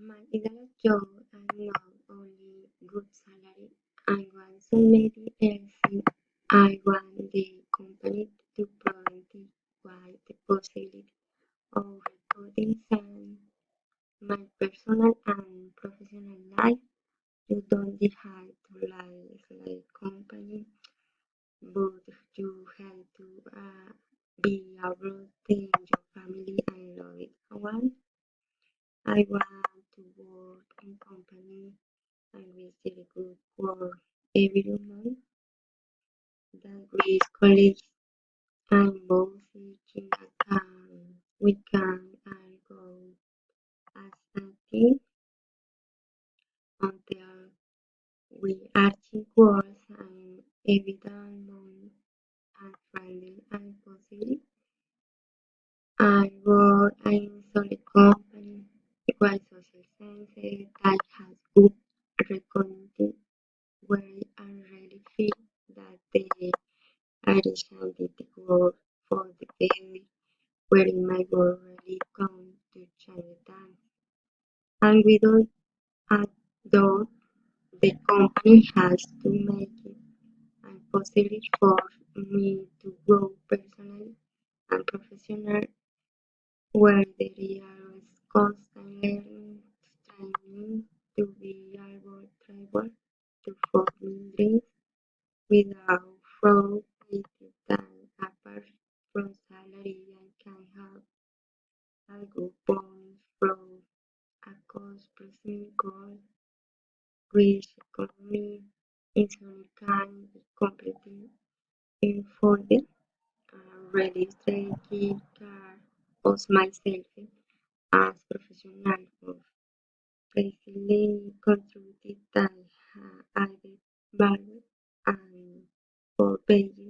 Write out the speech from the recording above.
My ideal job and not only good salary. I want somebody else. I want the company to provide wide the possibility of recording and my personal and professional life. You don't have to like company, but you have to be able to your family and love it. I want to work in company and receive good work every month that with colleagues and bosses we can and go as a team until we achieve goals and evident and friendly and positive. I work in solid company, equal social sciences that has good recognition where I really feel that the addition did the work for the baby, where my work really come to change that. And without a doubt, the company has to make it possible for me to grow personally and professionally, where there is constant learning, striving to be able to fulfill dreams without frustrated apart from salary. I can have a good bonus from a cost-per goal, which economy easily can be completely afforded. Really taking care of myself as professional of basically contributed that added value and for paying